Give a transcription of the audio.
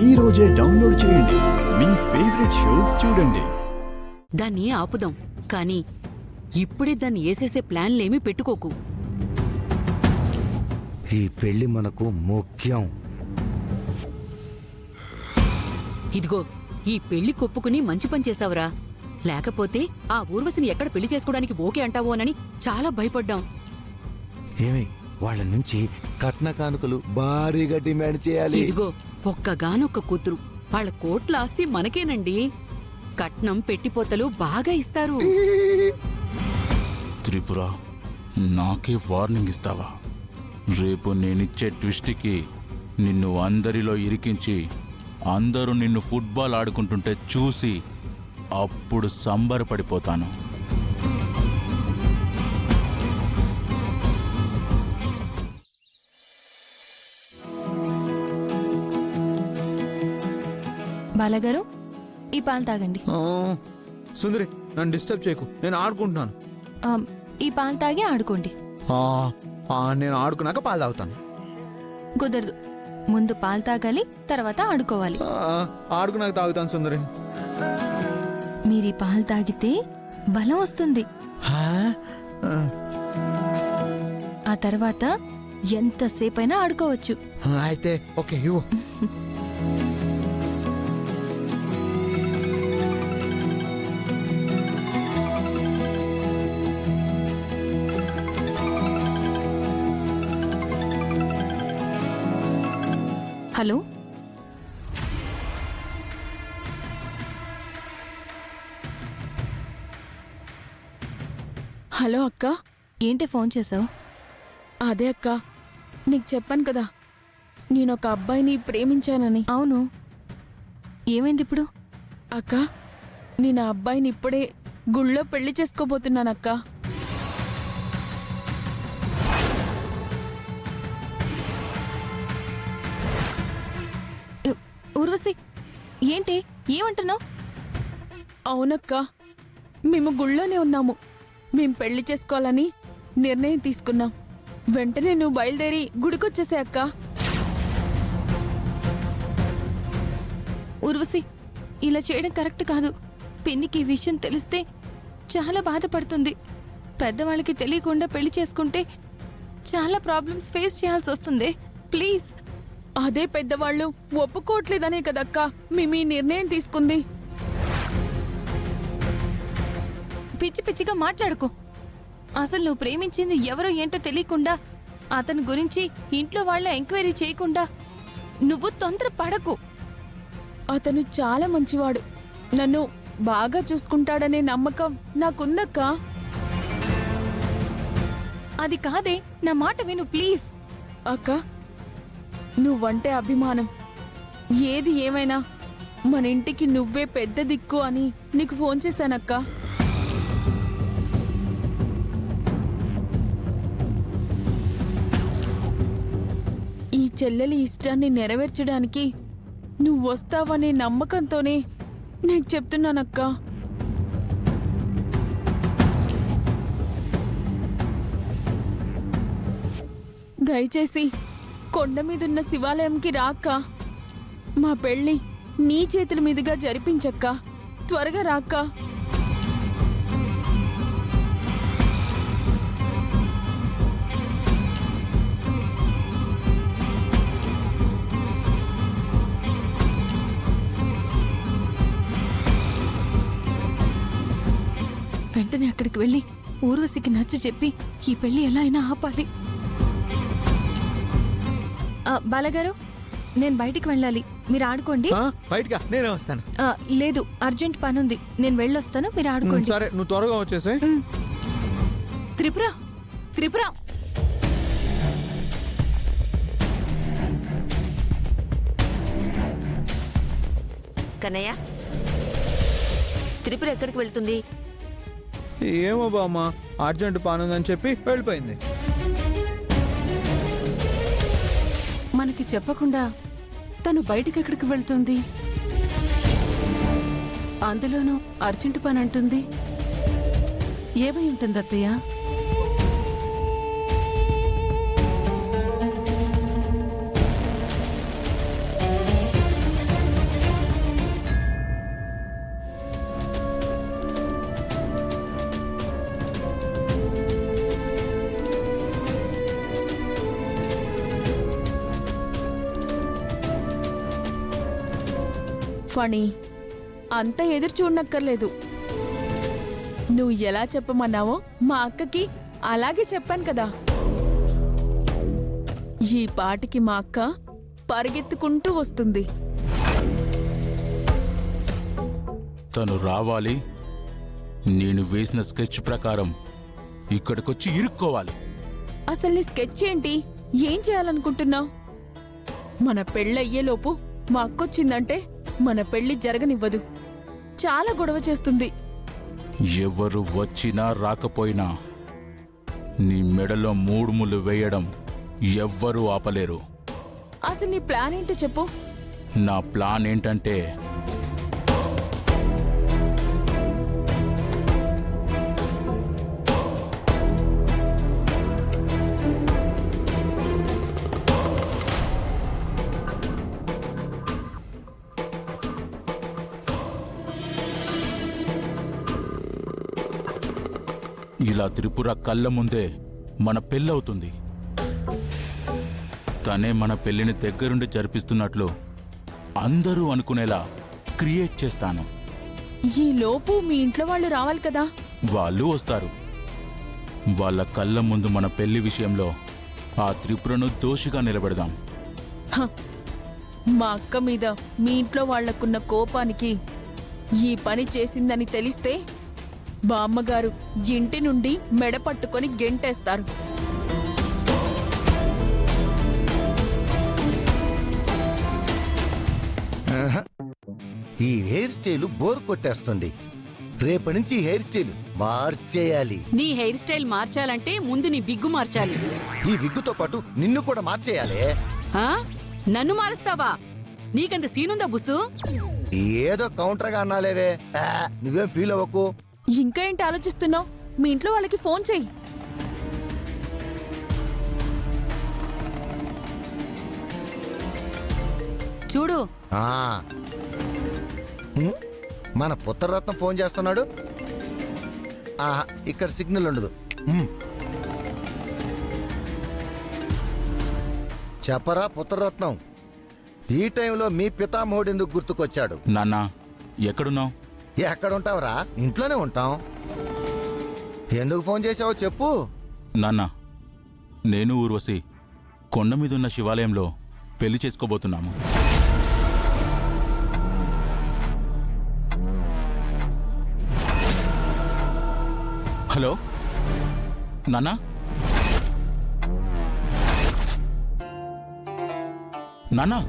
ఈ రోజే డౌన్లోడ్ చేయండి. మీ ఫేవరెట్ షోస్ చూడండి. దాన్ని ఆపుదాం, కానీ ఇప్పుడే దాన్ని వేసేసే ప్లాన్లేమీ పెట్టుకోకు. ఈ పెళ్లి మనకు ముఖ్యం. ఇదిగో, ఈ పెళ్లి కొప్పుకుని మంచి పని చేశావురా. లేకపోతే ఆ ఊర్వశిని ఎక్కడ పెళ్లి చేసుకోవడానికి ఓకే అంటావోనని చాలా భయపడ్డాం. ఏమి వాళ్ళ నుంచి కట్న కానుకలు భారీగా డిమాండ్ చేయాలి. ఇదిగో, ఒక్కగానొక్క కూతురు, వాళ్ళ కోట్ల ఆస్తి మనకేనండి. కట్నం పెట్టిపోతలు బాగా ఇస్తారు. త్రిపుర, నాకే వార్నింగ్ ఇస్తావా? రేపు నేనిచ్చే ట్విస్ట్కి నిన్ను అందరిలో ఇరికించి అందరూ నిన్ను ఫుట్బాల్ ఆడుకుంటుంటే చూసి అప్పుడు సంబరపడిపోతాను. బాలగారు, ఈ పాలు తాగండి. సుందరి, నన్ను డిస్టర్బ్ చేయకు, నేను ఆడుకుంటున్నాను. ఈ పాలు తాగి ఆడుకోండి. నేను ఆడుకున్నాక పాలు తాగుతాను. కుదరదు, ముందు పాలు తాగాలి, తర్వాత ఆడుకోవాలి. ఆడుకున్నాక తాగుతాను సుందరి. మీరు ఈ పాలు తాగితే బలం వస్తుంది. ఆ తర్వాత ఎంతసేపైనా ఆడుకోవచ్చు. అయితే ఓకే, ఇవ్వు. హలో, హలో అక్క. ఏంటి ఫోన్ చేసావు? అదే అక్క, నీకు చెప్పాను కదా, నేనొక అబ్బాయిని ప్రేమించానని. అవును, ఏమైంది ఇప్పుడు? అక్క, నేను ఆ అబ్బాయిని ఇప్పుడే గుళ్ళో పెళ్లి చేసుకోబోతున్నానక్క. ఊర్వశి, ఏంటి ఏమంటున్నావు? అవునక్క, మేము గుళ్ళోనే ఉన్నాము. మేం పెళ్లి చేసుకోవాలని నిర్ణయం తీసుకున్నాం. వెంటనే నువ్వు బయలుదేరి గుడికొచ్చేసే అక్క. ఊర్వశి, ఇలా చేయడం కరెక్ట్ కాదు. పిన్నికి ఈ విషయం తెలిస్తే చాలా బాధపడుతుంది. పెద్దవాళ్ళకి తెలియకుండా పెళ్లి చేసుకుంటే చాలా ప్రాబ్లమ్స్ ఫేస్ చేయాల్సి వస్తుంది. ప్లీజ్. అదే పెద్దవాళ్ళు ఒప్పుకోవట్లేదనే కదక్క మేము ఈ నిర్ణయం తీసుకుంది. పిచ్చి పిచ్చిగా మాట్లాడుకో. అసలు నువ్వు ప్రేమించింది ఎవరో ఏంటో తెలియకుండా, అతని గురించి ఇంట్లో వాళ్ళ ఎంక్వైరీ చేయకుండా నువ్వు తొందర పడకు. అతను చాలా మంచివాడు. నన్ను బాగా చూసుకుంటాడనే నమ్మకం నాకుందక్క. అది కాదే, నా మాట విను ప్లీజ్. అక్క, నువ్వంటే అభిమానం. ఏది ఏమైనా మన ఇంటికి నువ్వే పెద్ద దిక్కు అని నీకు ఫోన్ చేశానక్క. ఈ చెల్లెలి ఇష్టాన్ని నెరవేర్చడానికి నువ్వు వస్తావనే నమ్మకంతోనే నేను చెప్తున్నానక్క. దయచేసి కొండ మీదున్న శివాలయంకి రాక్క. మా పెళ్ళి నీ చేతుల మీదుగా జరిపించక్క. త్వరగా రాక్క. వెంటనే అక్కడికి వెళ్ళి ఊర్వశికి నచ్చ చెప్పి ఈ పెళ్లి ఎలా అయినా ఆపాలి. బాలగారు, నేను బయటికి వెళ్ళాలి, మీరు ఆడుకోండి. బయటగా నేనే వస్తాను. లేదు, అర్జెంట్ పనుంది, నేను వెళ్ళొస్తాను, మీరు ఆడుకోండి. సరే, నువ్వు త్వరగా వచ్చేసే. త్రిపుర, త్రిపుర, కన్నయ్య, త్రిపుర ఎక్కడికి వెళ్తుంది? ఏమో బామ్మ, అర్జెంట్ పనుందని చెప్పి వెళ్ళిపోయింది. మనకి చెప్పకుండా తను బయటికెక్కడికి వెళ్తుంది? అందులోనూ అర్జెంటు పని అంటుంది. ఏమై ఉంటుంది అత్తయ్య? ఫణి అంత ఎదురు చూడనక్కర్లేదు. నువ్వు ఎలా చెప్పమన్నావో మా అక్కకి అలాగే చెప్పాను కదా. ఈ పాటికి మా అక్క పరిగెత్తుకుంటూ వస్తుంది. తను రావాలి, నేను వేసిన స్కెచ్ ప్రకారం ఇక్కడికొచ్చి ఇరుక్కోవాలి. అసలు నీ స్కెచ్ ఏంటి? ఏం చేయాలనుకుంటున్నావు? మన పెళ్ళయ్యేలోపు మా అక్కొచ్చిందంటే మన పెళ్లి జరగనివ్వదు. చాలా గొడవ చేస్తుంది. ఎవరు వచ్చినా రాకపోయినా నీ మెడలో 3 ముళ్ళు వేయడం ఎవ్వరూ ఆపలేరు. అసలు నీ ప్లాన్ ఏంటో చెప్పు. నా ప్లాన్ ఏంటంటే ఇలా త్రిపుర కళ్ళ ముందే మన పెళ్ళవుతుంది. తనే మన పెళ్లిని దగ్గరుండి జరిపిస్తున్నట్లు అందరూ అనుకునేలా క్రియేట్ చేస్తాను. ఈ లోపు మీ ఇంట్లో వాళ్ళు రావాలి కదా. వాళ్ళు వస్తారు. వాళ్ళ కళ్ళ ముందు మన పెళ్లి విషయంలో ఆ త్రిపురను దోషిగా నిలబెడదాం. హ, మా అక్క మీద మీ ఇంట్లో వాళ్లకున్న కోపానికి ఈ పని చేసిందని తెలిస్తే బామ్మగారు ఇంటి నుండి మెడ పట్టుకొని గెంటేస్తారు. ఆహా. ఈ హెయిర్ స్టైల్ బోర్ కొట్టేస్తుంది. రేపటి నుంచి ఈ హెయిర్ స్టైల్ మార్చేయాలి. నీ హెయిర్ స్టైల్ మార్చాలంటే ముందు నీ బిగ్గు మార్చాలి. ఈ విగ్గుతో పాటు నిన్ను కూడా మార్చేయాలి. ఆ? నన్ను మారుస్తావా? నీకంత సీనుందా బుస్సు? ఏదో కౌంటర్గా అన్నాలేవే. నువ్వేం ఫీల్ అవ్వకు. ఇంకా ఏంటి ఆలోచిస్తున్నావు? మీ ఇంట్లో వాళ్ళకి ఫోన్ చెయ్యి. చూడు, ఆ. హ్మ్? మన పుత్రరత్నం ఫోన్ చేస్తున్నాడు. ఆహా, ఇక్కడ సిగ్నల్ ఉండదు. హ్మ్. చెప్పరా పుత్రరత్నం, ఈ టైంలో మీ పితామహుడు ఎందుకు గుర్తుకొచ్చాడు? నాన్నా, ఎక్కడున్నావు? ఎక్కడుంటావురా? ఇంట్లోనే ఉంటాం. ఎందుకు ఫోన్ చేసావో చెప్పు. నాన్న, నేను ఊర్వశి కొండ మీదున్న శివాలయంలో పెళ్లి చేసుకోబోతున్నాము. హలో నాన్నా? నాన్నా